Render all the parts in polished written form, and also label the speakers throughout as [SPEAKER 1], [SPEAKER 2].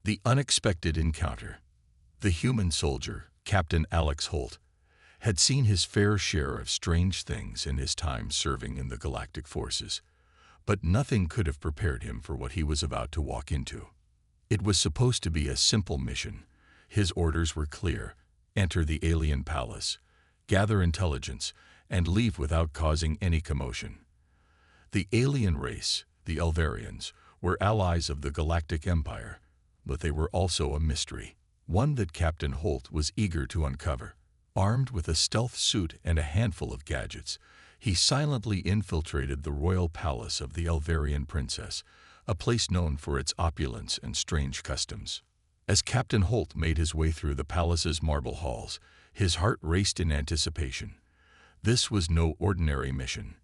[SPEAKER 1] The unexpected encounter. The human soldier, Captain Alex Holt, had seen his fair share of strange things in his time serving in the Galactic forces, but nothing could have prepared him for what he was about to walk into. It was supposed to be a simple mission. His orders were clear: enter the alien palace, gather intelligence, and leave without causing any commotion. The alien race, the Elvarians, were allies of the Galactic Empire, but they were also a mystery, one that Captain Holt was eager to uncover. Armed with a stealth suit and a handful of gadgets, he silently infiltrated the royal palace of the Elvarian princess, a place known for its opulence and strange customs. As Captain Holt made his way through the palace's marble halls, his heart raced in anticipation. This was no ordinary mission.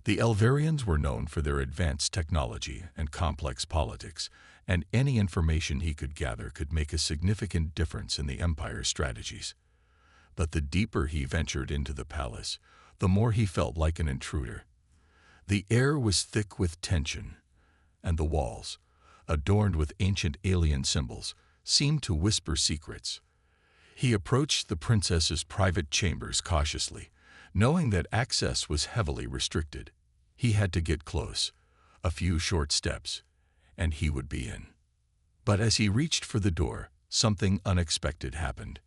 [SPEAKER 1] The Elvarians were known for their advanced technology and complex politics, and any information he could gather could make a significant difference in the Empire's strategies. But the deeper he ventured into the palace, the more he felt like an intruder. The air was thick with tension, and the walls, adorned with ancient alien symbols, seemed to whisper secrets. He approached the princess's private chambers cautiously, knowing that access was heavily restricted. He had to get close, a few short steps, and he would be in. But as he reached for the door, something unexpected happened.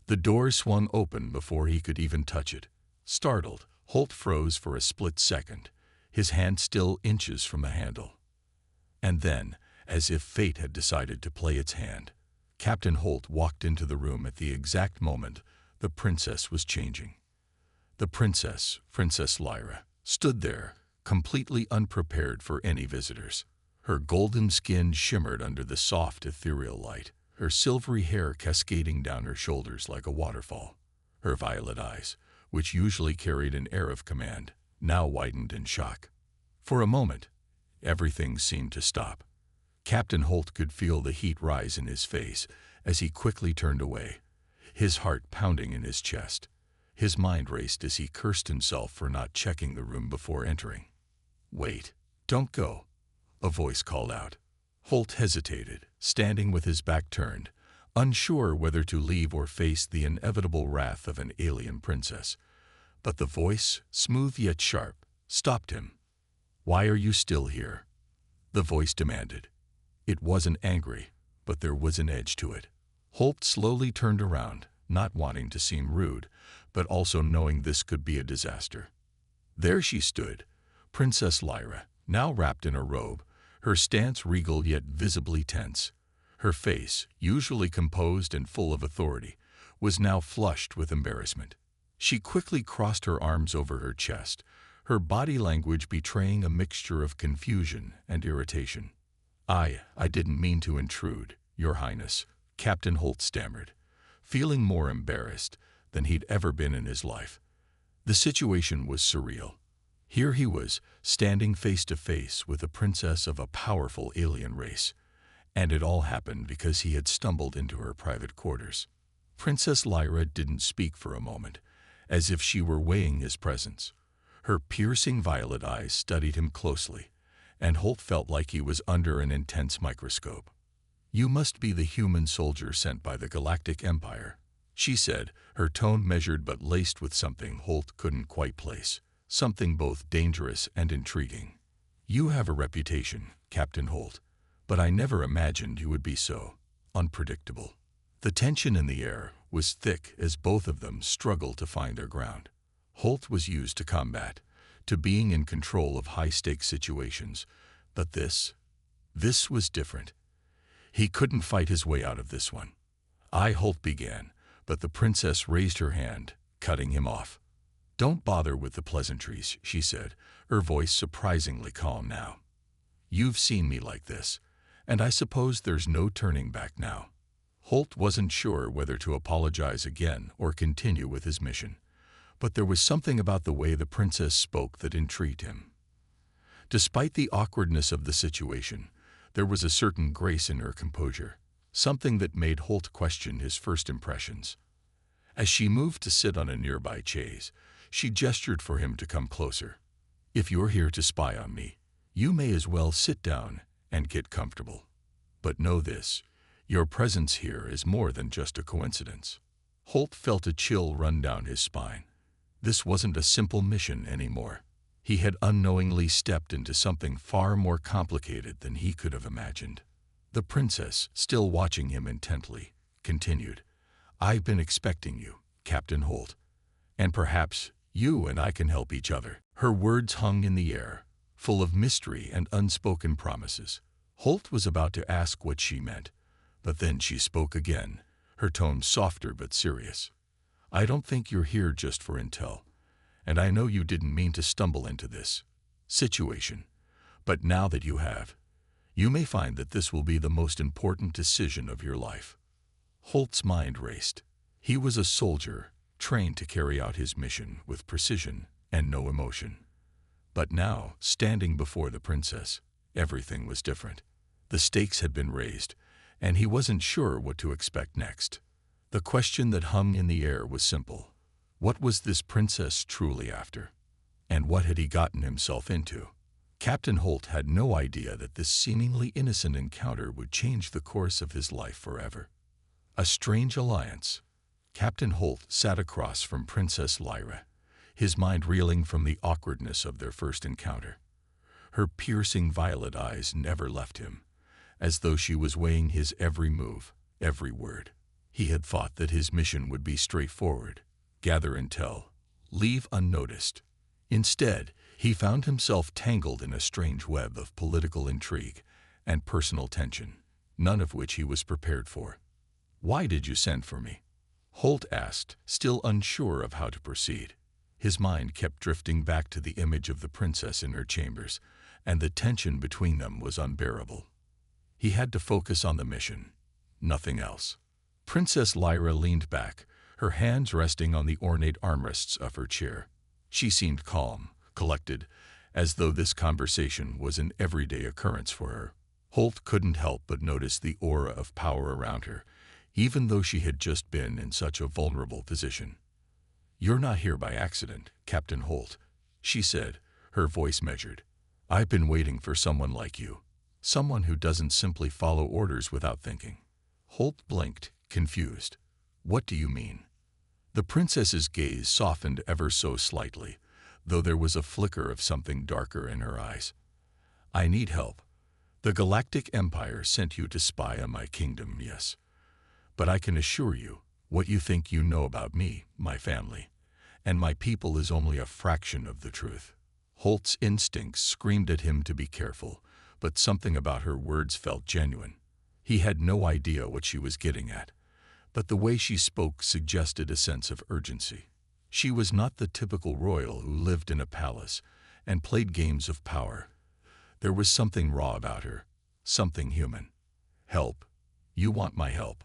[SPEAKER 1] The door swung open before he could even touch it. Startled, Holt froze for a split second, his hand still inches from the handle. And then, as if fate had decided to play its hand, Captain Holt walked into the room at the exact moment the princess was changing. The princess, Princess Lyra, stood there, completely unprepared for any visitors. Her golden skin shimmered under the soft, ethereal light, her silvery hair cascading down her shoulders like a waterfall. Her violet eyes, which usually carried an air of command, now widened in shock. For a moment, everything seemed to stop. Captain Holt could feel the heat rise in his face as he quickly turned away, his heart pounding in his chest. His mind raced as he cursed himself for not checking the room before entering. "Wait, don't go," a voice called out. Holt hesitated, standing with his back turned, unsure whether to leave or face the inevitable wrath of an alien princess. But the voice, smooth yet sharp, stopped him. "Why are you still here?" the voice demanded. It wasn't angry, but there was an edge to it. Holt slowly turned around, not wanting to seem rude, but also knowing this could be a disaster. There she stood, Princess Lyra, now wrapped in a robe, her stance regal yet visibly tense. Her face, usually composed and full of authority, was now flushed with embarrassment. She quickly crossed her arms over her chest, her body language betraying a mixture of confusion and irritation. I didn't mean to intrude, Your Highness," Captain Holt stammered, feeling more embarrassed than he'd ever been in his life. The situation was surreal. Here he was, standing face to face with a princess of a powerful alien race, and it all happened because he had stumbled into her private quarters. Princess Lyra didn't speak for a moment, as if she were weighing his presence. Her piercing violet eyes studied him closely, and Holt felt like he was under an intense microscope. "You must be the human soldier sent by the Galactic Empire," she said, her tone measured but laced with something Holt couldn't quite place, something both dangerous and intriguing. "You have a reputation, Captain Holt, but I never imagined you would be so unpredictable." The tension in the air was thick as both of them struggled to find their ground. Holt was used to combat, to being in control of high-stakes situations, but this was different. He couldn't fight his way out of this one. Holt began, but the princess raised her hand, cutting him off. "Don't bother with the pleasantries," she said, her voice surprisingly calm now. "You've seen me like this, and I suppose there's no turning back now." Holt wasn't sure whether to apologize again or continue with his mission, but there was something about the way the princess spoke that intrigued him. Despite the awkwardness of the situation, there was a certain grace in her composure, something that made Holt question his first impressions. As she moved to sit on a nearby chaise, she gestured for him to come closer. "If you're here to spy on me, you may as well sit down and get comfortable." But know this, your presence here is more than just a coincidence. Holt felt a chill run down his spine. This wasn't a simple mission anymore. He had unknowingly stepped into something far more complicated than he could have imagined. The princess, still watching him intently, continued, "I've been expecting you, Captain Holt. And perhaps you and I can help each other." Her words hung in the air, full of mystery and unspoken promises. Holt was about to ask what she meant, but then she spoke again, her tone softer but serious. "I don't think you're here just for intel, and I know you didn't mean to stumble into this situation, but now that you have, you may find that this will be the most important decision of your life." Holt's mind raced. He was a soldier, trained to carry out his mission with precision and no emotion. But now, standing before the princess, everything was different. The stakes had been raised, and he wasn't sure what to expect next. The question that hung in the air was simple. What was this princess truly after? And what had he gotten himself into? Captain Holt had no idea that this seemingly innocent encounter would change the course of his life forever. A strange alliance. Captain Holt sat across from Princess Lyra, his mind reeling from the awkwardness of their first encounter. Her piercing violet eyes never left him, as though she was weighing his every move, every word. He had thought that his mission would be straightforward: gather intel, leave unnoticed. Instead, he found himself tangled in a strange web of political intrigue and personal tension, none of which he was prepared for. "Why did you send for me?" Holt asked, still unsure of how to proceed. His mind kept drifting back to the image of the princess in her chambers, and the tension between them was unbearable. He had to focus on the mission, nothing else. Princess Lyra leaned back, her hands resting on the ornate armrests of her chair. She seemed calm, collected, as though this conversation was an everyday occurrence for her. Holt couldn't help but notice the aura of power around her, even though she had just been in such a vulnerable position. "You're not here by accident, Captain Holt," she said, her voice measured. "I've been waiting for someone like you, someone who doesn't simply follow orders without thinking." Holt blinked, confused. "What do you mean?" The princess's gaze softened ever so slightly, though there was a flicker of something darker in her eyes. "I need help. The Galactic Empire sent you to spy on my kingdom, yes. But I can assure you, what you think you know about me, my family, and my people is only a fraction of the truth." Holt's instincts screamed at him to be careful, but something about her words felt genuine. He had no idea what she was getting at, but the way she spoke suggested a sense of urgency. She was not the typical royal who lived in a palace and played games of power. There was something raw about her, something human. "Help? You want my help?"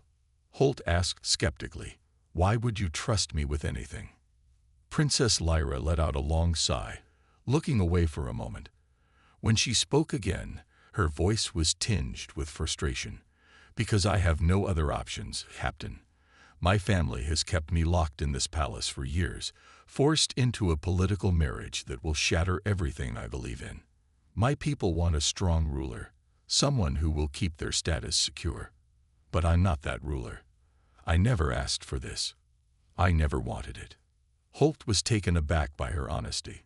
[SPEAKER 1] Holt asked skeptically. "Why would you trust me with anything?" Princess Lyra let out a long sigh, looking away for a moment. When she spoke again, her voice was tinged with frustration. "Because I have no other options, Captain. My family has kept me locked in this palace for years, forced into a political marriage that will shatter everything I believe in. My people want a strong ruler, someone who will keep their status secure. But I'm not that ruler. I never asked for this. I never wanted it." Holt was taken aback by her honesty.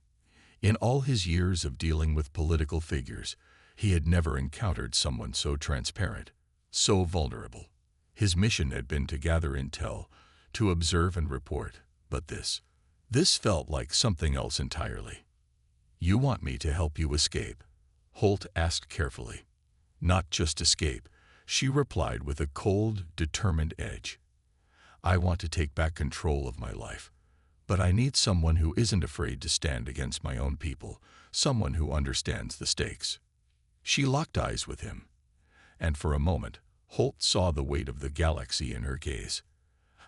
[SPEAKER 1] In all his years of dealing with political figures, he had never encountered someone so transparent, so vulnerable. His mission had been to gather intel, to observe and report, but this felt like something else entirely. "You want me to help you escape?" Holt asked carefully. "Not just escape," she replied with a cold, determined edge. "I want to take back control of my life, but I need someone who isn't afraid to stand against my own people, someone who understands the stakes." She locked eyes with him, and for a moment, Holt saw the weight of the galaxy in her gaze.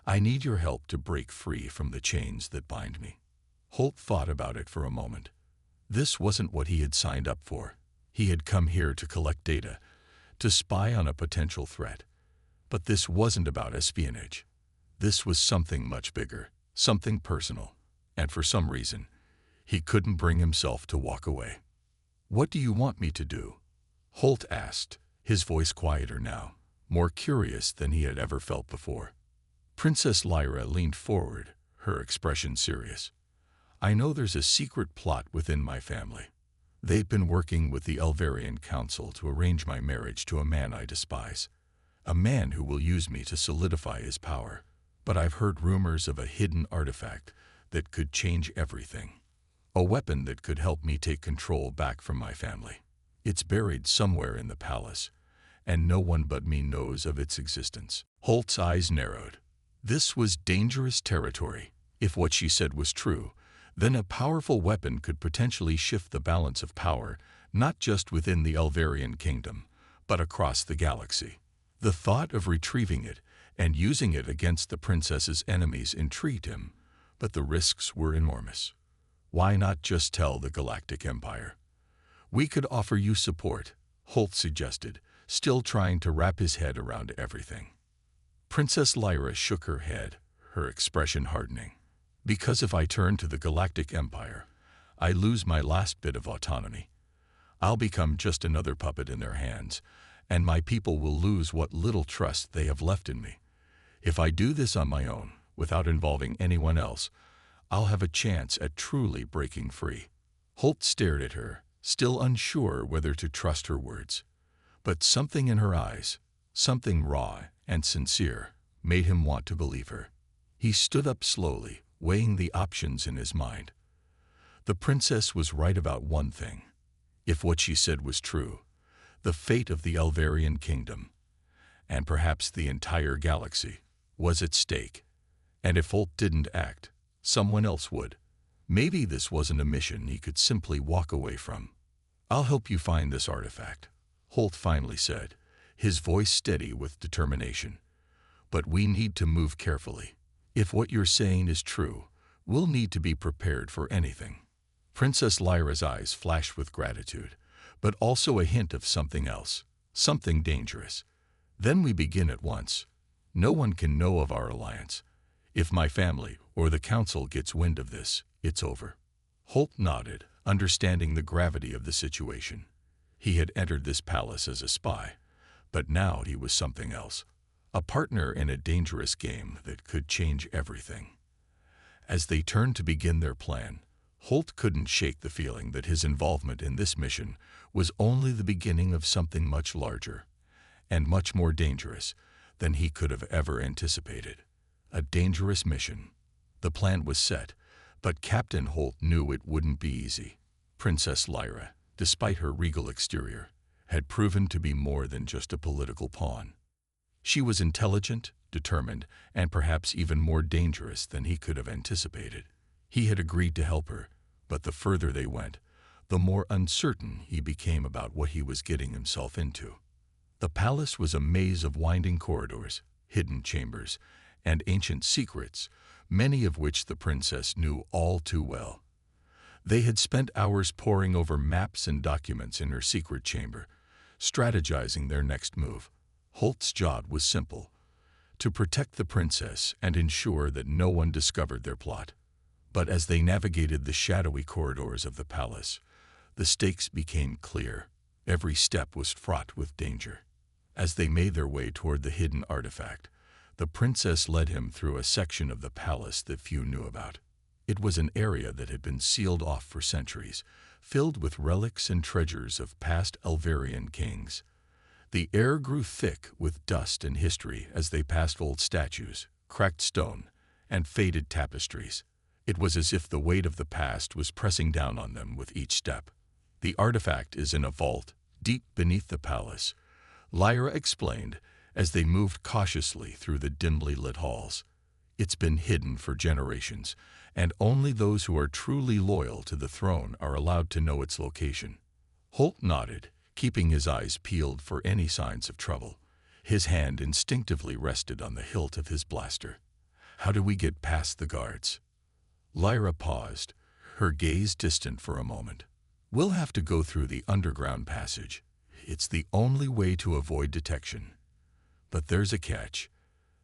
[SPEAKER 1] "I need your help to break free from the chains that bind me." Holt thought about it for a moment. This wasn't what he had signed up for. He had come here to collect data, to spy on a potential threat. But this wasn't about espionage. This was something much bigger, something personal, and for some reason, he couldn't bring himself to walk away. "What do you want me to do?" Holt asked, his voice quieter now, more curious than he had ever felt before. Princess Lyra leaned forward, her expression serious. I know there's a secret plot within my family. They've been working with the Elverian Council to arrange my marriage to a man I despise. A man who will use me to solidify his power. But I've heard rumors of a hidden artifact that could change everything. A weapon that could help me take control back from my family. It's buried somewhere in the palace, and no one but me knows of its existence. Holt's eyes narrowed. This was dangerous territory. If what she said was true, then a powerful weapon could potentially shift the balance of power, not just within the Elverian kingdom, but across the galaxy. The thought of retrieving it and using it against the princess's enemies intrigued him, but the risks were enormous. Why not just tell the Galactic Empire? We could offer you support, Holt suggested, still trying to wrap his head around everything. Princess Lyra shook her head, her expression hardening. Because if I turn to the Galactic Empire, I lose my last bit of autonomy. I'll become just another puppet in their hands, and my people will lose what little trust they have left in me. If I do this on my own, without involving anyone else, I'll have a chance at truly breaking free. Holt stared at her, still unsure whether to trust her words. But something in her eyes, something raw and sincere, made him want to believe her. He stood up slowly, weighing the options in his mind. The princess was right about one thing. If what she said was true, the fate of the Elverian kingdom, and perhaps the entire galaxy, was at stake. And if Holt didn't act, someone else would. Maybe this wasn't a mission he could simply walk away from. I'll help you find this artifact, Holt finally said, his voice steady with determination. But we need to move carefully. If what you're saying is true, we'll need to be prepared for anything. Princess Lyra's eyes flashed with gratitude, but also a hint of something else, something dangerous. Then we begin at once. No one can know of our alliance. If my family or the council gets wind of this, it's over. Holt nodded, understanding the gravity of the situation. He had entered this palace as a spy, but now he was something else. A partner in a dangerous game that could change everything. As they turned to begin their plan, Holt couldn't shake the feeling that his involvement in this mission was only the beginning of something much larger and much more dangerous than he could have ever anticipated. A dangerous mission. The plan was set, but Captain Holt knew it wouldn't be easy. Princess Lyra, despite her regal exterior, had proven to be more than just a political pawn. She was intelligent, determined, and perhaps even more dangerous than he could have anticipated. He had agreed to help her, but the further they went, the more uncertain he became about what he was getting himself into. The palace was a maze of winding corridors, hidden chambers, and ancient secrets, many of which the princess knew all too well. They had spent hours poring over maps and documents in her secret chamber, strategizing their next move. Holt's job was simple: to protect the princess and ensure that no one discovered their plot. But as they navigated the shadowy corridors of the palace, the stakes became clear. Every step was fraught with danger. As they made their way toward the hidden artifact, the princess led him through a section of the palace that few knew about. It was an area that had been sealed off for centuries, filled with relics and treasures of past Elverian kings. The air grew thick with dust and history as they passed old statues, cracked stone, and faded tapestries. It was as if the weight of the past was pressing down on them with each step. The artifact is in a vault, deep beneath the palace, Lyra explained as they moved cautiously through the dimly lit halls. It's been hidden for generations, and only those who are truly loyal to the throne are allowed to know its location. Holt nodded, keeping his eyes peeled for any signs of trouble. His hand instinctively rested on the hilt of his blaster. How do we get past the guards? Lyra paused, her gaze distant for a moment. We'll have to go through the underground passage. It's the only way to avoid detection. But there's a catch.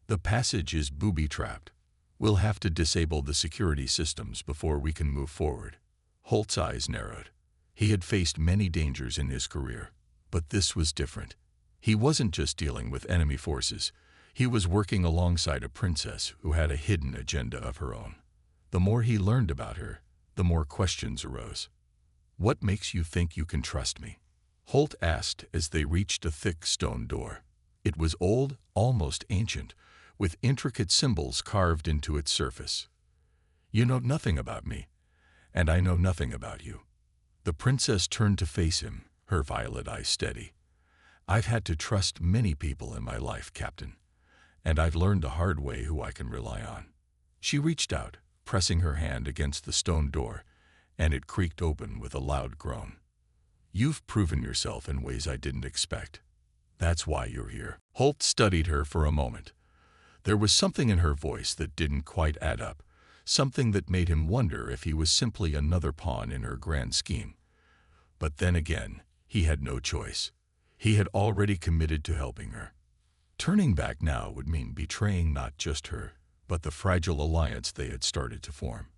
[SPEAKER 1] The passage is booby-trapped. We'll have to disable the security systems before we can move forward. Holt's eyes narrowed. He had faced many dangers in his career, but this was different. He wasn't just dealing with enemy forces. He was working alongside a princess who had a hidden agenda of her own. The more he learned about her, the more questions arose. "What makes you think you can trust me?" Holt asked as they reached a thick stone door. It was old, almost ancient, with intricate symbols carved into its surface. "You know nothing about me, and I know nothing about you." The princess turned to face him, her violet eyes steady. "I've had to trust many people in my life, Captain, and I've learned the hard way who I can rely on." She reached out, pressing her hand against the stone door, and it creaked open with a loud groan. "You've proven yourself in ways I didn't expect. That's why you're here." Holt studied her for a moment. There was something in her voice that didn't quite add up, something that made him wonder if he was simply another pawn in her grand scheme. But then again, he had no choice. He had already committed to helping her. Turning back now would mean betraying not just her, but the fragile alliance they had started to form.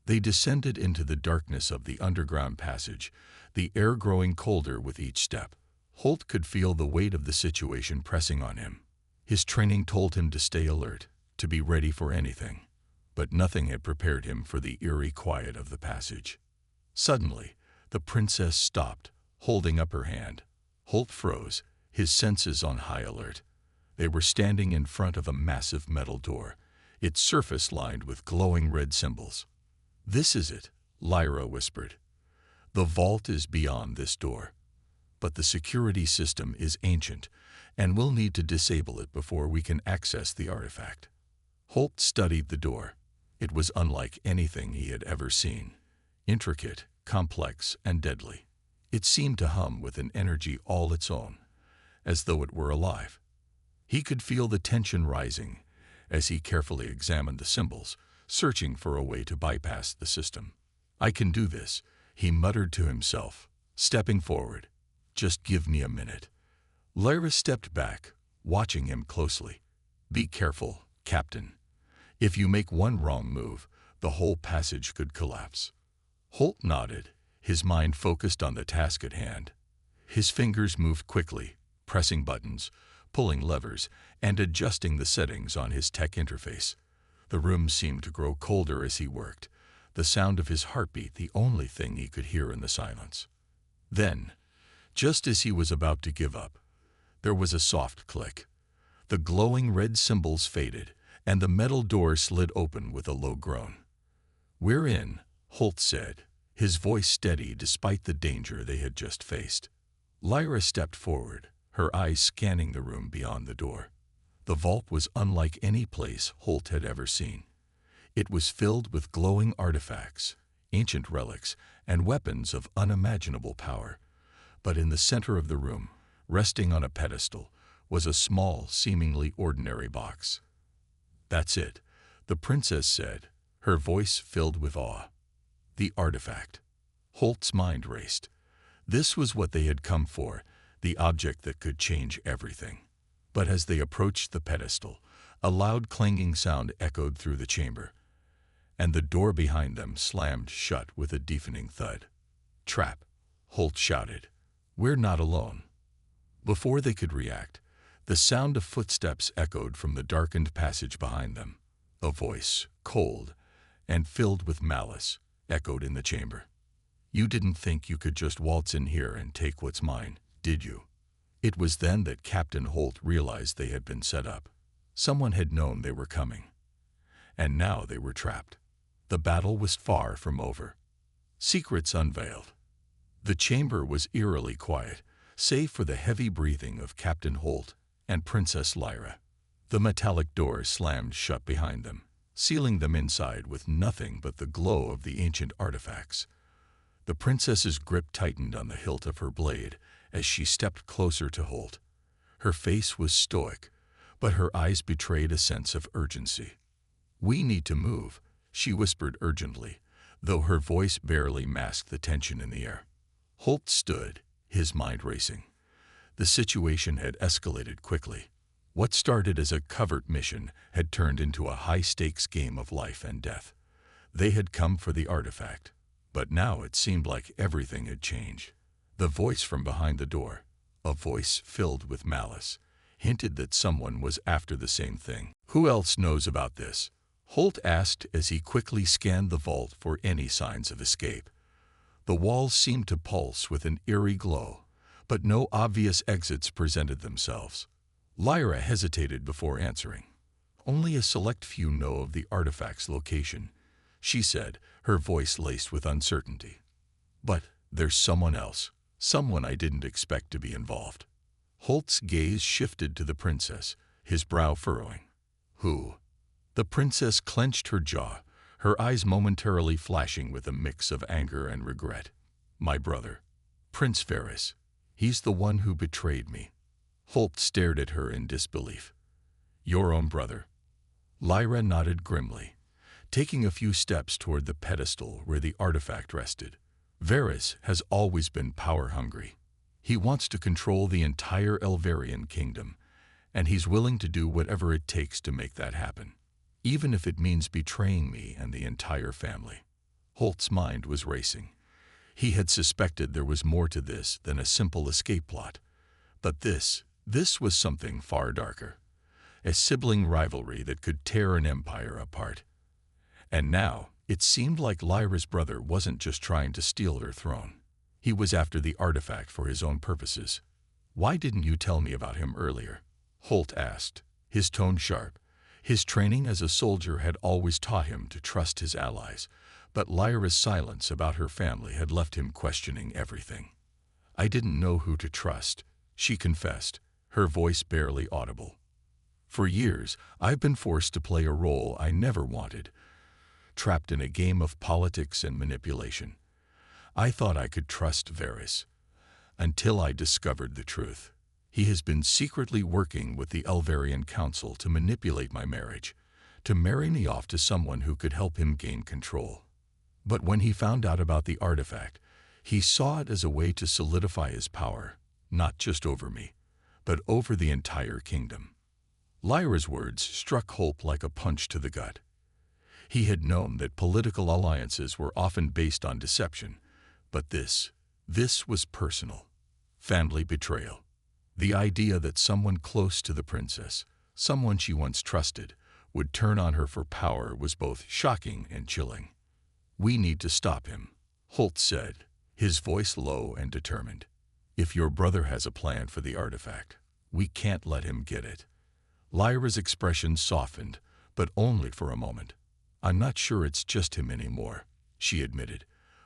[SPEAKER 1] They descended into the darkness of the underground passage, the air growing colder with each step. Holt could feel the weight of the situation pressing on him. His training told him to stay alert, to be ready for anything. But nothing had prepared him for the eerie quiet of the passage. Suddenly, the princess stopped, holding up her hand. Holt froze, his senses on high alert. They were standing in front of a massive metal door, its surface lined with glowing red symbols. "This is it," Lyra whispered. "The vault is beyond this door. But the security system is ancient, and we'll need to disable it before we can access the artifact." Holt studied the door. It was unlike anything he had ever seen. Intricate, complex, and deadly. It seemed to hum with an energy all its own, as though it were alive. He could feel the tension rising as he carefully examined the symbols, searching for a way to bypass the system. "I can do this," he muttered to himself, stepping forward. "Just give me a minute." Lyra stepped back, watching him closely. "Be careful, Captain. If you make one wrong move, the whole passage could collapse." Holt nodded, his mind focused on the task at hand. His fingers moved quickly, pressing buttons, pulling levers, and adjusting the settings on his tech interface. The room seemed to grow colder as he worked, the sound of his heartbeat the only thing he could hear in the silence. Then, just as he was about to give up, there was a soft click. The glowing red symbols faded, and the metal door slid open with a low groan. "We're in," Holt said, his voice steady despite the danger they had just faced. Lyra stepped forward, her eyes scanning the room beyond the door. The vault was unlike any place Holt had ever seen. It was filled with glowing artifacts, ancient relics, and weapons of unimaginable power. But in the center of the room, resting on a pedestal, was a small, seemingly ordinary box. "That's it," the princess said, her voice filled with awe. "The artifact." Holt's mind raced. This was what they had come for, the object that could change everything. But as they approached the pedestal, a loud clanging sound echoed through the chamber, and the door behind them slammed shut with a deafening thud. "Trap!" Holt shouted. "We're not alone." Before they could react, the sound of footsteps echoed from the darkened passage behind them. A voice, cold and filled with malice, echoed in the chamber. "You didn't think you could just waltz in here and take what's mine, did you?" It was then that Captain Holt realized they had been set up. Someone had known they were coming, and now they were trapped. The battle was far from over. Secrets unveiled. The chamber was eerily quiet, save for the heavy breathing of Captain Holt and Princess Lyra. The metallic doors slammed shut behind them, sealing them inside with nothing but the glow of the ancient artifacts. The princess's grip tightened on the hilt of her blade as she stepped closer to Holt. Her face was stoic, but her eyes betrayed a sense of urgency. "We need to move," she whispered urgently, though her voice barely masked the tension in the air. Holt stood, his mind racing. The situation had escalated quickly. What started as a covert mission had turned into a high-stakes game of life and death. They had come for the artifact, but now it seemed like everything had changed. The voice from behind the door, A voice filled with malice hinted that someone was after the same thing. "Who else knows about this?" Holt asked as he quickly scanned the vault for any signs of escape. The walls seemed to pulse with an eerie glow, but no obvious exits presented themselves. Lyra hesitated before answering. "Only a select few know of the artifact's location," she said, her voice laced with uncertainty. "But there's someone else, someone I didn't expect to be involved." Holt's gaze shifted to the princess, his brow furrowing. "Who?" The princess clenched her jaw, her eyes momentarily flashing with a mix of anger and regret. "My brother, Prince Varys. He's the one who betrayed me." Holt stared at her in disbelief. "Your own brother?" Lyra nodded grimly, taking a few steps toward the pedestal where the artifact rested. "Varys has always been power-hungry. He wants to control the entire Elvarian kingdom, and he's willing to do whatever it takes to make that happen, even if it means betraying me and the entire family." Holt's mind was racing. He had suspected there was more to this than a simple escape plot. But this was something far darker. A sibling rivalry that could tear an empire apart. And now, it seemed like Lyra's brother wasn't just trying to steal her throne. He was after the artifact for his own purposes. "Why didn't you tell me about him earlier?" Holt asked, his tone sharp. His training as a soldier had always taught him to trust his allies, but Lyra's silence about her family had left him questioning everything. "I didn't know who to trust," she confessed, her voice barely audible. "For years, I've been forced to play a role I never wanted, trapped in a game of politics and manipulation. I thought I could trust Varys, until I discovered the truth. He has been secretly working with the Elvarian Council to manipulate my marriage, to marry me off to someone who could help him gain control. But when he found out about the artifact, he saw it as a way to solidify his power, not just over me, but over the entire kingdom." Lyra's words struck Holt like a punch to the gut. He had known that political alliances were often based on deception, but this was personal. Family betrayal. The idea that someone close to the princess, someone she once trusted, would turn on her for power was both shocking and chilling. "We need to stop him," Holt said, his voice low and determined. "If your brother has a plan for the artifact, we can't let him get it." Lyra's expression softened, but only for a moment. "I'm not sure it's just him anymore," she admitted.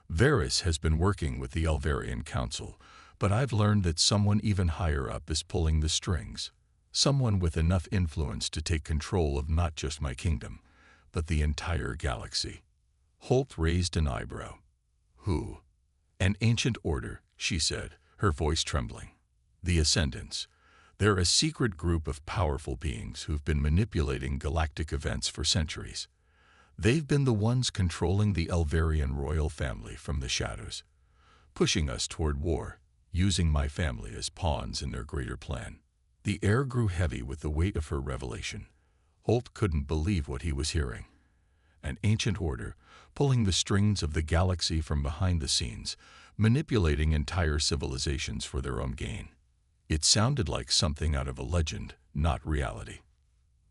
[SPEAKER 1] "Varys has been working with the Elvarian Council, but I've learned that someone even higher up is pulling the strings. Someone with enough influence to take control of not just my kingdom, but the entire galaxy." Holt raised an eyebrow. "Who?" "An ancient order," she said, her voice trembling. "The Ascendants. They're a secret group of powerful beings who've been manipulating galactic events for centuries. They've been the ones controlling the Elvarian royal family from the shadows, pushing us toward war, using my family as pawns in their greater plan." The air grew heavy with the weight of her revelation. Holt couldn't believe what he was hearing. An ancient order, pulling the strings of the galaxy from behind the scenes, manipulating entire civilizations for their own gain. It sounded like something out of a legend, not reality.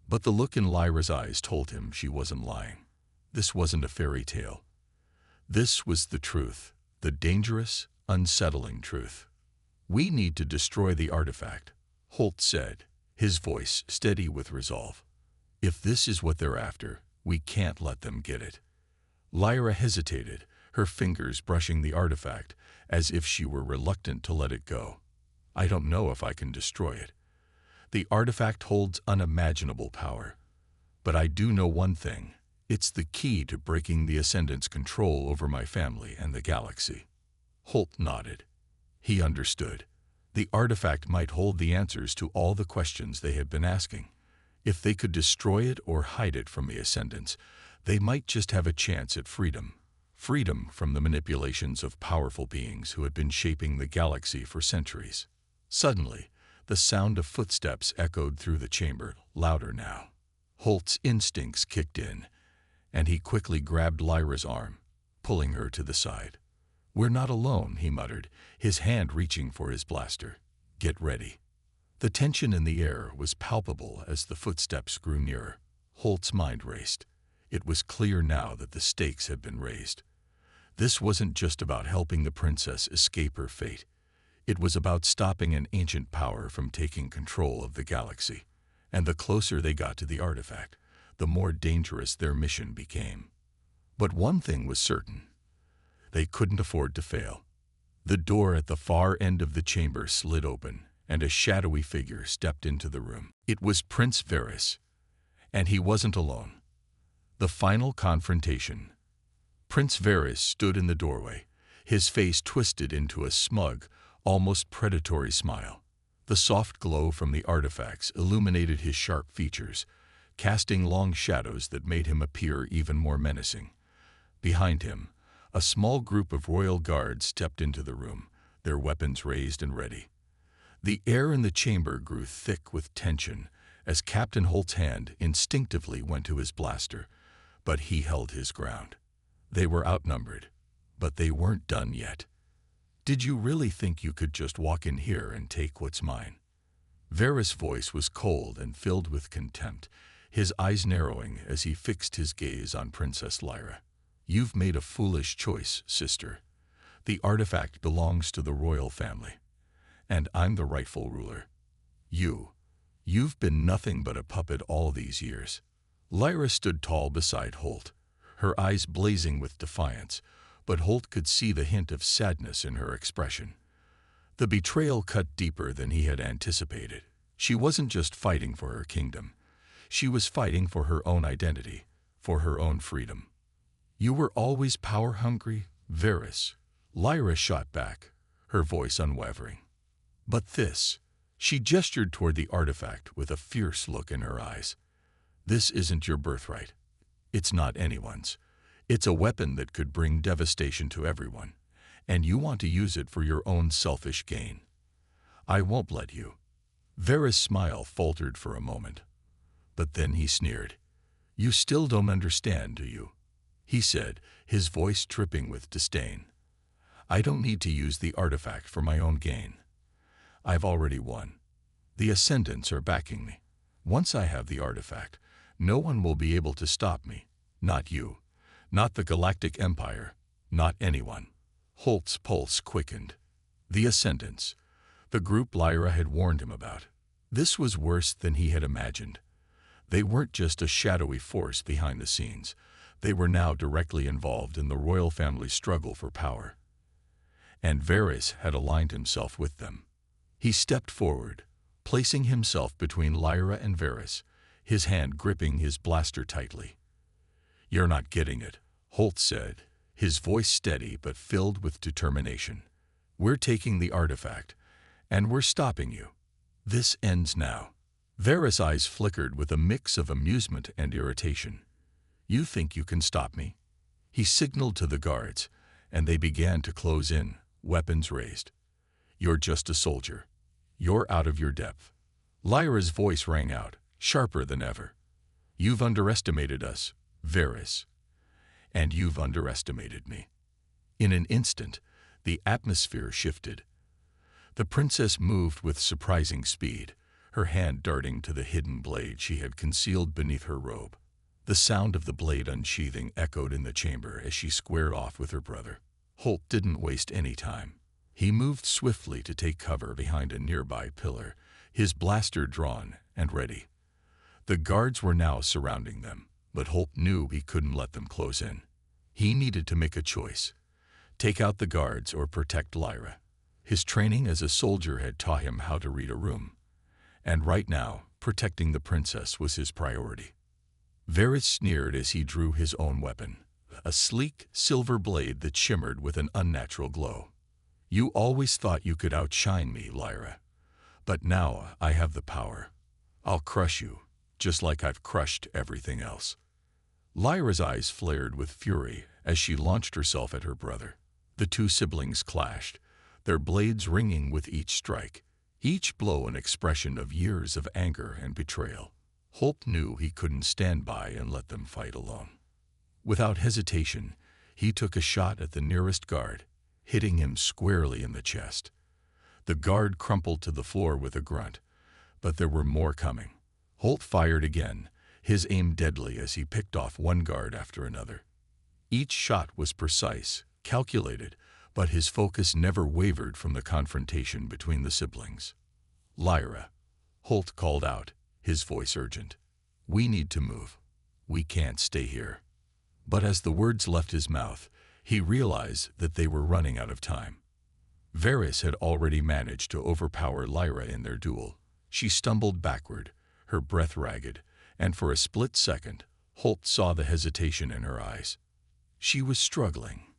[SPEAKER 1] But the look in Lyra's eyes told him she wasn't lying. This wasn't a fairy tale. This was the truth, the dangerous, unsettling truth. "We need to destroy the artifact," Holt said, his voice steady with resolve. "If this is what they're after, we can't let them get it." Lyra hesitated, her fingers brushing the artifact, as if she were reluctant to let it go. "I don't know if I can destroy it. The artifact holds unimaginable power. But I do know one thing. It's the key to breaking the Ascendants' control over my family and the galaxy." Holt nodded. He understood. The artifact might hold the answers to all the questions they had been asking. If they could destroy it or hide it from the Ascendants, they might just have a chance at freedom. Freedom from the manipulations of powerful beings who had been shaping the galaxy for centuries. Suddenly, the sound of footsteps echoed through the chamber, louder now. Holt's instincts kicked in, and he quickly grabbed Lyra's arm, pulling her to the side. "We're not alone," he muttered, his hand reaching for his blaster. Get ready." The tension in the air was palpable as the footsteps grew nearer. Holt's mind raced. It was clear now that the stakes had been raised. This wasn't just about helping the princess escape her fate. It was about stopping an ancient power from taking control of the galaxy. And the closer they got to the artifact, the more dangerous their mission became. But one thing was certain. They couldn't afford to fail. The door at the far end of the chamber slid open, and a shadowy figure stepped into the room. It was Prince Varys, and he wasn't alone. The final confrontation. Prince Varys stood in the doorway, his face twisted into a smug, almost predatory smile. The soft glow from the artifacts illuminated his sharp features, casting long shadows that made him appear even more menacing. Behind him, a small group of royal guards stepped into the room, their weapons raised and ready. The air in the chamber grew thick with tension as Captain Holt's hand instinctively went to his blaster, but he held his ground. They were outnumbered, but they weren't done yet. "Did you really think you could just walk in here and take what's mine?" Varys' voice was cold and filled with contempt, his eyes narrowing as he fixed his gaze on Princess Lyra. "You've made a foolish choice, sister. The artifact belongs to the royal family, and I'm the rightful ruler. You've been nothing but a puppet all these years." Lyra stood tall beside Holt, her eyes blazing with defiance, but Holt could see the hint of sadness in her expression. The betrayal cut deeper than he had anticipated. She wasn't just fighting for her kingdom. She was fighting for her own identity, for her own freedom. "You were always power-hungry, Varys," Lyra shot back, her voice unwavering. "But this," she gestured toward the artifact with a fierce look in her eyes. "This isn't your birthright. It's not anyone's. It's a weapon that could bring devastation to everyone, and you want to use it for your own selfish gain. I won't let you." Varys' smile faltered for a moment, but then he sneered. "You still don't understand, do you?" he said, his voice dripping with disdain. "I don't need to use the artifact for my own gain. I've already won. The Ascendants are backing me. Once I have the artifact, no one will be able to stop me. Not you. Not the Galactic Empire. Not anyone." Holt's pulse quickened. The Ascendants, the group Lyra had warned him about. This was worse than he had imagined. They weren't just a shadowy force behind the scenes. They were now directly involved in the royal family's struggle for power. And Varys had aligned himself with them. He stepped forward, placing himself between Lyra and Varys, his hand gripping his blaster tightly. "You're not getting it," Holt said, his voice steady but filled with determination. "We're taking the artifact, and we're stopping you. This ends now." Varys' eyes flickered with a mix of amusement and irritation. "You think you can stop me?" He signaled to the guards, and they began to close in, weapons raised. "You're just a soldier. You're out of your depth." Lyra's voice rang out, sharper than ever. "You've underestimated us, Varys. And you've underestimated me." In an instant, the atmosphere shifted. The princess moved with surprising speed, her hand darting to the hidden blade she had concealed beneath her robe. The sound of the blade unsheathing echoed in the chamber as she squared off with her brother. Holt didn't waste any time. He moved swiftly to take cover behind a nearby pillar, his blaster drawn and ready. The guards were now surrounding them, but Holt knew he couldn't let them close in. He needed to make a choice: take out the guards or protect Lyra. His training as a soldier had taught him how to read a room, and right now, protecting the princess was his priority. Varys sneered as he drew his own weapon, a sleek, silver blade that shimmered with an unnatural glow. "You always thought you could outshine me, Lyra. But now I have the power. I'll crush you, just like I've crushed everything else." Lyra's eyes flared with fury as she launched herself at her brother. The two siblings clashed, their blades ringing with each strike, each blow an expression of years of anger and betrayal. Holt knew he couldn't stand by and let them fight alone. Without hesitation, he took a shot at the nearest guard, hitting him squarely in the chest. The guard crumpled to the floor with a grunt, but there were more coming. Holt fired again, his aim deadly as he picked off one guard after another. Each shot was precise, calculated, but his focus never wavered from the confrontation between the siblings. "Lyra," Holt called out, his voice urgent. "We need to move. We can't stay here." But as the words left his mouth, he realized that they were running out of time. Varys had already managed to overpower Lyra in their duel. She stumbled backward, her breath ragged, and for a split second, Holt saw the hesitation in her eyes. She was struggling.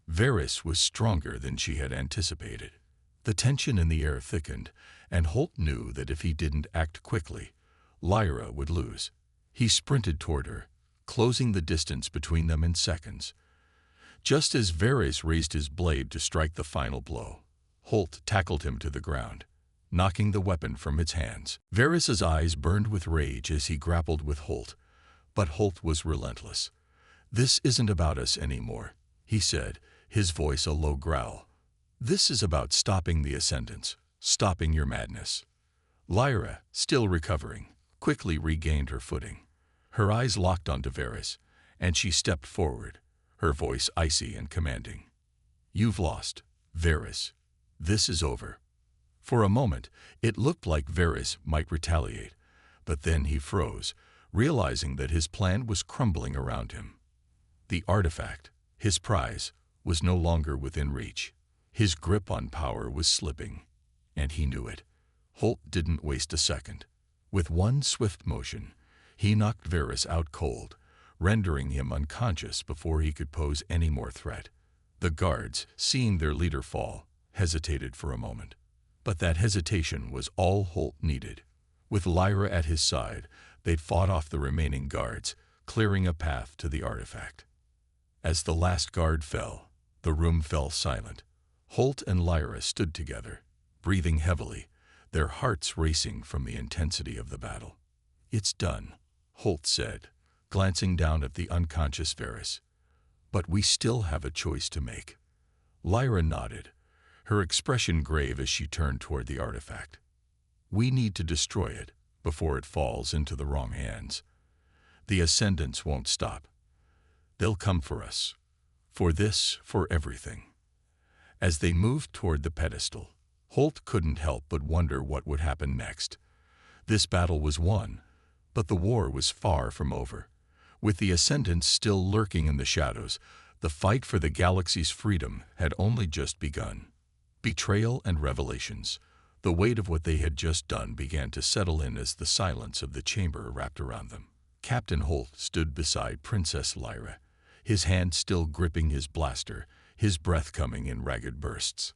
[SPEAKER 1] Varys was stronger than she had anticipated. The tension in the air thickened, and Holt knew that if he didn't act quickly, Lyra would lose. He sprinted toward her, closing the distance between them in seconds. Just as Varys raised his blade to strike the final blow, Holt tackled him to the ground, knocking the weapon from its hands. Varys's eyes burned with rage as he grappled with Holt, but Holt was relentless. "This isn't about us anymore," he said, his voice a low growl. "This is about stopping the Ascendants, stopping your madness." Lyra, still recovering, quickly regained her footing. Her eyes locked onto Varys, and she stepped forward, her voice icy and commanding. "You've lost, Varys. This is over." For a moment, it looked like Varys might retaliate, but then he froze, realizing that his plan was crumbling around him. The artifact, his prize, was no longer within reach. His grip on power was slipping, and he knew it. Holt didn't waste a second. With one swift motion, he knocked Varys out cold, rendering him unconscious before he could pose any more threat. The guards, seeing their leader fall, hesitated for a moment. But that hesitation was all Holt needed. With Lyra at his side, they'd fought off the remaining guards, clearing a path to the artifact. As the last guard fell, the room fell silent. Holt and Lyra stood together, breathing heavily, their hearts racing from the intensity of the battle. "It's done," Holt said, glancing down at the unconscious Varys. "But we still have a choice to make." Lyra nodded, her expression grave as she turned toward the artifact. "We need to destroy it before it falls into the wrong hands. The Ascendants won't stop. They'll come for us. For this, for everything." As they moved toward the pedestal, Holt couldn't help but wonder what would happen next. This battle was won, but the war was far from over. With the Ascendants still lurking in the shadows, the fight for the galaxy's freedom had only just begun. Betrayal and revelations, the weight of what they had just done began to settle in as the silence of the chamber wrapped around them. Captain Holt stood beside Princess Lyra, his hand still gripping his blaster, his breath coming in ragged bursts.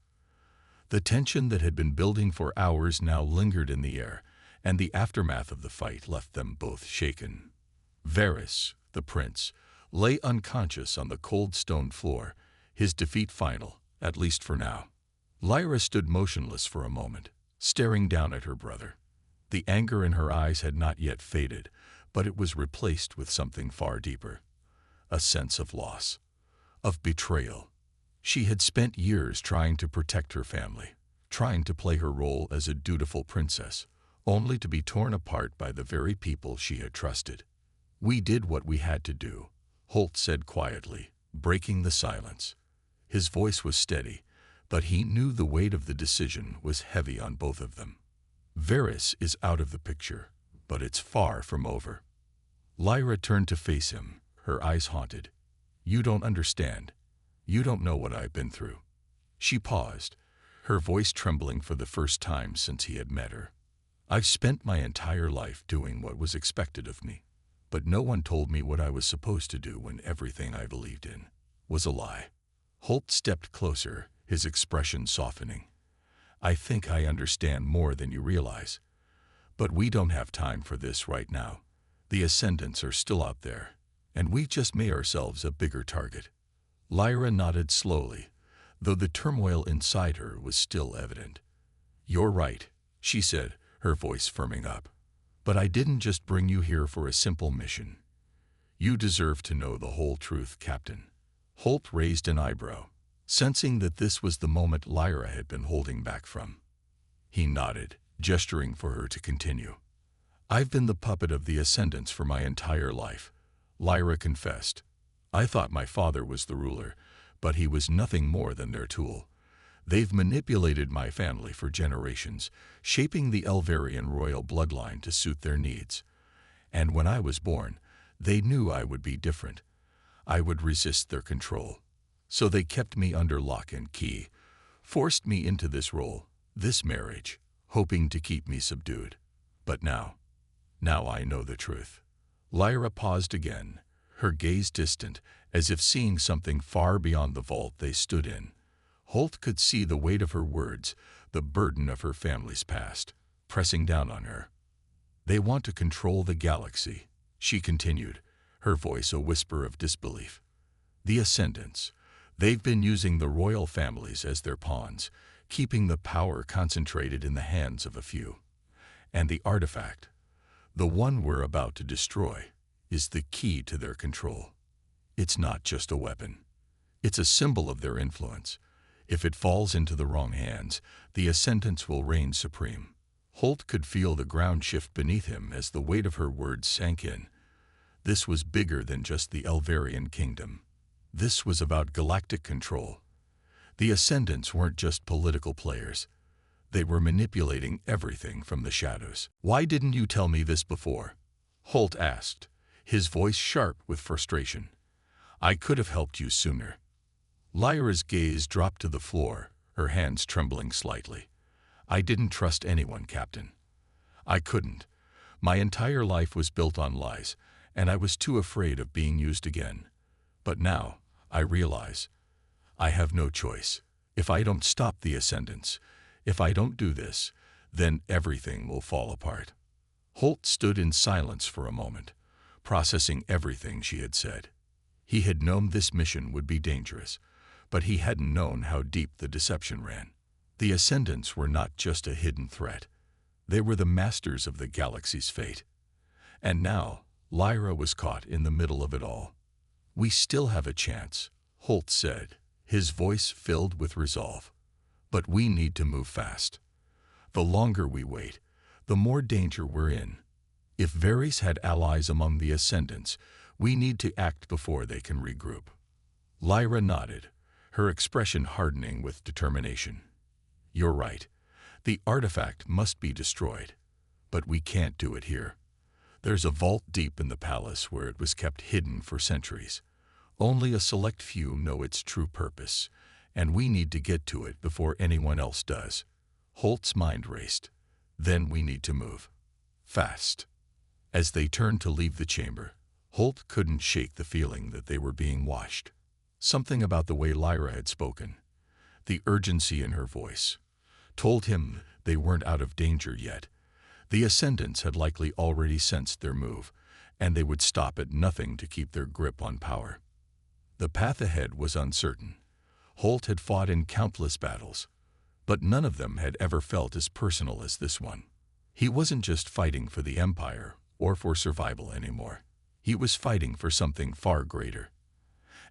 [SPEAKER 1] The tension that had been building for hours now lingered in the air, and the aftermath of the fight left them both shaken. Varys, the prince, lay unconscious on the cold stone floor, his defeat final, at least for now. Lyra stood motionless for a moment, staring down at her brother. The anger in her eyes had not yet faded, but it was replaced with something far deeper. A sense of loss, of betrayal. She had spent years trying to protect her family, trying to play her role as a dutiful princess, only to be torn apart by the very people she had trusted. "We did what we had to do," Holt said quietly, breaking the silence. His voice was steady, but he knew the weight of the decision was heavy on both of them. "Varys is out of the picture, but it's far from over." Lyra turned to face him, her eyes haunted. "You don't understand. You don't know what I've been through." She paused, her voice trembling for the first time since he had met her. "I've spent my entire life doing what was expected of me, but no one told me what I was supposed to do when everything I believed in was a lie." Holt stepped closer, his expression softening. "I think I understand more than you realize. But we don't have time for this right now. The Ascendants are still out there, and we just made ourselves a bigger target." Lyra nodded slowly, though the turmoil inside her was still evident. "You're right," she said, her voice firming up. "But I didn't just bring you here for a simple mission. You deserve to know the whole truth, Captain." Holt raised an eyebrow, sensing that this was the moment Lyra had been holding back from. He nodded, gesturing for her to continue. I've been the puppet of the Ascendants for my entire life, Lyra confessed. I thought my father was the ruler, but he was nothing more than their tool. They've manipulated my family for generations, shaping the Elverian royal bloodline to suit their needs. And when I was born, they knew I would be different. I would resist their control. So they kept me under lock and key, forced me into this role, this marriage, hoping to keep me subdued. But now I know the truth. Lyra paused again, her gaze distant, as if seeing something far beyond the vault they stood in. Holt could see the weight of her words, the burden of her family's past, pressing down on her. They want to control the galaxy, she continued, her voice a whisper of disbelief. The Ascendants. They've been using the royal families as their pawns, keeping the power concentrated in the hands of a few. And the artifact, the one we're about to destroy, is the key to their control. It's not just a weapon. It's a symbol of their influence. If it falls into the wrong hands, the Ascendants will reign supreme. Holt could feel the ground shift beneath him as the weight of her words sank in. This was bigger than just the Elverian kingdom. This was about galactic control. The Ascendants weren't just political players. They were manipulating everything from the shadows. Why didn't you tell me this before? Holt asked, his voice sharp with frustration. I could have helped you sooner. Lyra's gaze dropped to the floor, her hands trembling slightly. I didn't trust anyone, Captain. I couldn't. My entire life was built on lies, and I was too afraid of being used again. But now, I realize, I have no choice. If I don't stop the Ascendants, if I don't do this, then everything will fall apart. Holt stood in silence for a moment, processing everything she had said. He had known this mission would be dangerous, but he hadn't known how deep the deception ran. The Ascendants were not just a hidden threat. They were the masters of the galaxy's fate. And now, Lyra was caught in the middle of it all. We still have a chance, Holt said, his voice filled with resolve. But we need to move fast. The longer we wait, the more danger we're in. If Varys had allies among the Ascendants, we need to act before they can regroup. Lyra nodded, her expression hardening with determination. You're right. The artifact must be destroyed. But we can't do it here. There's a vault deep in the palace where it was kept hidden for centuries. Only a select few know its true purpose, and we need to get to it before anyone else does. Holt's mind raced. Then we need to move. Fast. As they turned to leave the chamber, Holt couldn't shake the feeling that they were being watched. Something about the way Lyra had spoken, the urgency in her voice, told him they weren't out of danger yet. The Ascendants had likely already sensed their move, and they would stop at nothing to keep their grip on power. The path ahead was uncertain. Holt had fought in countless battles, but none of them had ever felt as personal as this one. He wasn't just fighting for the Empire or for survival anymore. He was fighting for something far greater.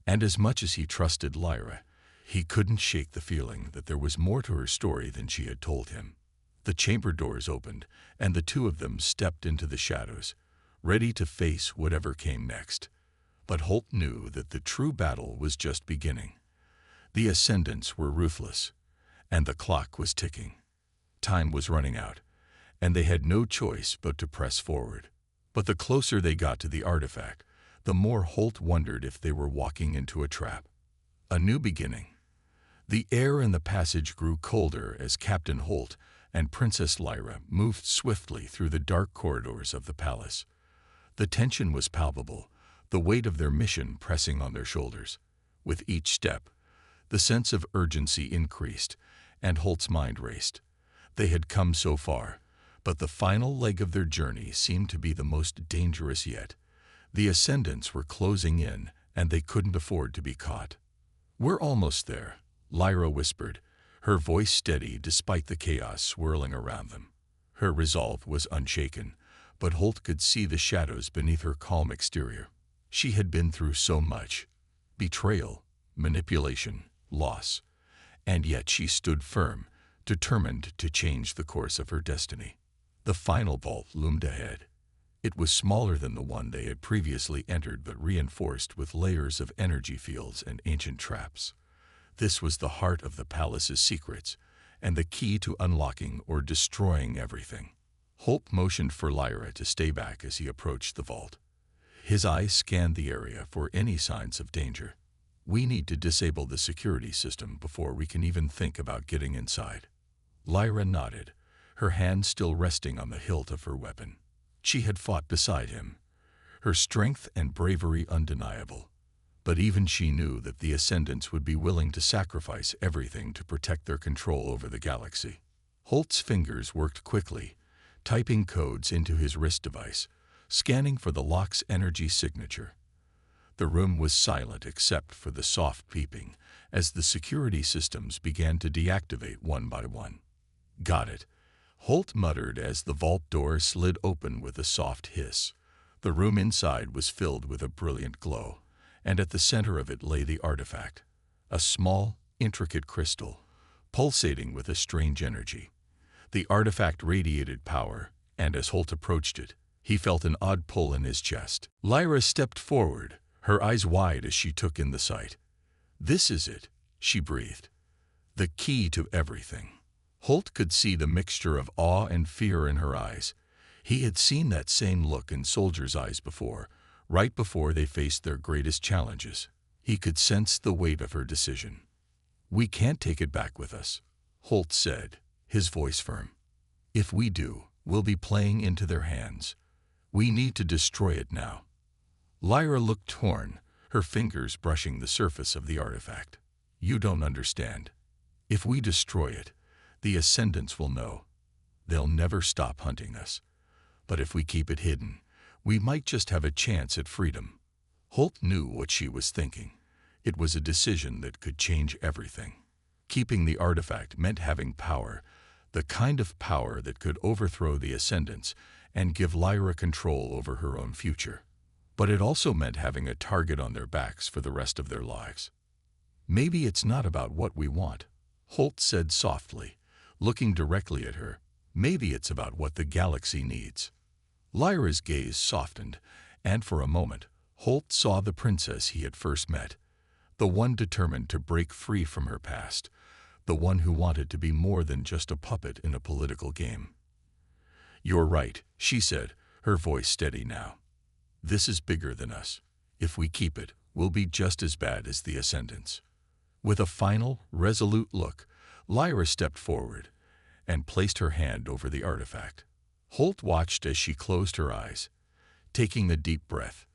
[SPEAKER 1] And as much as he trusted Lyra, he couldn't shake the feeling that there was more to her story than she had told him. The chamber doors opened, and the two of them stepped into the shadows, ready to face whatever came next. But Holt knew that the true battle was just beginning. The Ascendants were ruthless, and the clock was ticking. Time was running out, and they had no choice but to press forward. But the closer they got to the artifact, the more Holt wondered if they were walking into a trap. A new beginning. The air in the passage grew colder as Captain Holt and Princess Lyra moved swiftly through the dark corridors of the palace. The tension was palpable, the weight of their mission pressing on their shoulders. With each step, the sense of urgency increased, and Holt's mind raced. They had come so far, but the final leg of their journey seemed to be the most dangerous yet. The Ascendants were closing in, and they couldn't afford to be caught. We're almost there, Lyra whispered, her voice steady despite the chaos swirling around them. Her resolve was unshaken, but Holt could see the shadows beneath her calm exterior. She had been through so much: betrayal, manipulation, loss. And yet she stood firm, determined to change the course of her destiny. The final vault loomed ahead. It was smaller than the one they had previously entered, but reinforced with layers of energy fields and ancient traps. This was the heart of the palace's secrets, and the key to unlocking or destroying everything. Holt motioned for Lyra to stay back as he approached the vault. His eyes scanned the area for any signs of danger. "We need to disable the security system before we can even think about getting inside." Lyra nodded, her hand still resting on the hilt of her weapon. She had fought beside him, her strength and bravery undeniable. But even she knew that the Ascendants would be willing to sacrifice everything to protect their control over the galaxy. Holt's fingers worked quickly, typing codes into his wrist device, scanning for the lock's energy signature. The room was silent except for the soft beeping as the security systems began to deactivate one by one. "Got it," Holt muttered as the vault door slid open with a soft hiss. The room inside was filled with a brilliant glow, and at the center of it lay the artifact, a small, intricate crystal, pulsating with a strange energy. The artifact radiated power, and as Holt approached it, he felt an odd pull in his chest. Lyra stepped forward, her eyes wide as she took in the sight. "This is it," she breathed. "The key to everything." Holt could see the mixture of awe and fear in her eyes. He had seen that same look in soldiers' eyes before, right before they faced their greatest challenges. He could sense the weight of her decision. "We can't take it back with us," Holt said, his voice firm. "If we do, we'll be playing into their hands. We need to destroy it now." Lyra looked torn, her fingers brushing the surface of the artifact. "You don't understand. If we destroy it, the Ascendants will know. They'll never stop hunting us. But if we keep it hidden, we might just have a chance at freedom." Holt knew what she was thinking. It was a decision that could change everything. Keeping the artifact meant having power, the kind of power that could overthrow the Ascendants and give Lyra control over her own future. But it also meant having a target on their backs for the rest of their lives. "Maybe it's not about what we want," Holt said softly, looking directly at her. "Maybe it's about what the galaxy needs." Lyra's gaze softened, and for a moment, Holt saw the princess he had first met, the one determined to break free from her past, the one who wanted to be more than just a puppet in a political game. "You're right," she said, her voice steady now. "This is bigger than us. If we keep it, we'll be just as bad as the Ascendants." With a final, resolute look, Lyra stepped forward and placed her hand over the artifact. Holt watched as she closed her eyes, taking a deep breath.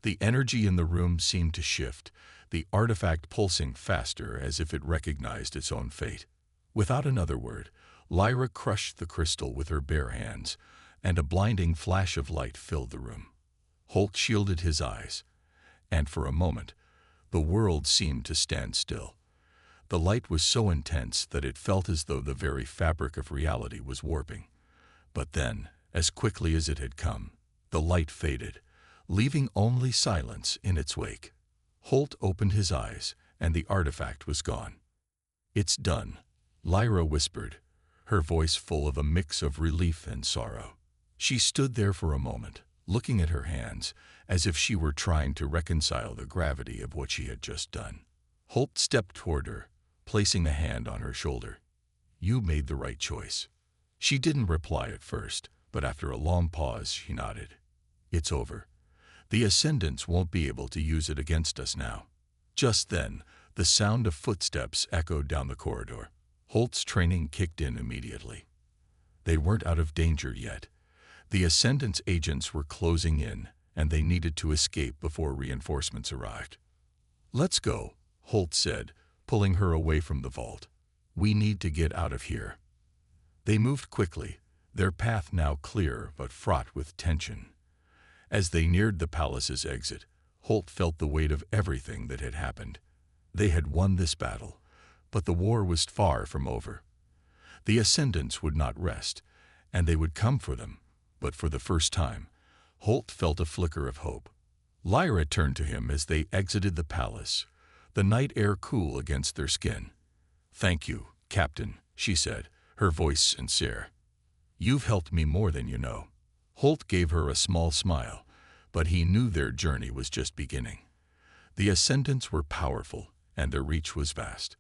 [SPEAKER 1] The energy in the room seemed to shift, the artifact pulsing faster as if it recognized its own fate. Without another word, Lyra crushed the crystal with her bare hands, and a blinding flash of light filled the room. Holt shielded his eyes, and for a moment, the world seemed to stand still. The light was so intense that it felt as though the very fabric of reality was warping. But then, as quickly as it had come, the light faded, leaving only silence in its wake. Holt opened his eyes, and the artifact was gone. "It's done," Lyra whispered, her voice full of a mix of relief and sorrow. She stood there for a moment, looking at her hands, as if she were trying to reconcile the gravity of what she had just done. Holt stepped toward her, placing a hand on her shoulder. "You made the right choice." She didn't reply at first, but after a long pause she nodded. "It's over. The Ascendants won't be able to use it against us now." Just then, the sound of footsteps echoed down the corridor. Holt's training kicked in immediately. They weren't out of danger yet. The Ascendants' agents were closing in, and they needed to escape before reinforcements arrived. "Let's go," Holt said, pulling her away from the vault. "We need to get out of here." They moved quickly, their path now clear but fraught with tension. As they neared the palace's exit, Holt felt the weight of everything that had happened. They had won this battle, but the war was far from over. The Ascendants would not rest, and they would come for them, but for the first time, Holt felt a flicker of hope. Lyra turned to him as they exited the palace, the night air cool against their skin. "Thank you, Captain," she said, her voice sincere. "You've helped me more than you know." Holt gave her a small smile, but he knew their journey was just beginning. The Ascendants were powerful, and their reach was vast.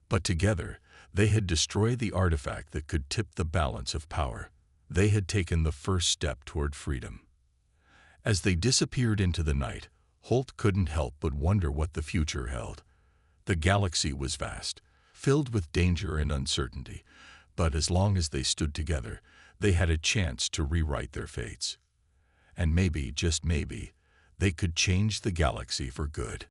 [SPEAKER 1] But together, they had destroyed the artifact that could tip the balance of power. They had taken the first step toward freedom. As they disappeared into the night, Holt couldn't help but wonder what the future held. The galaxy was vast, filled with danger and uncertainty, but as long as they stood together, they had a chance to rewrite their fates. And maybe, just maybe, they could change the galaxy for good.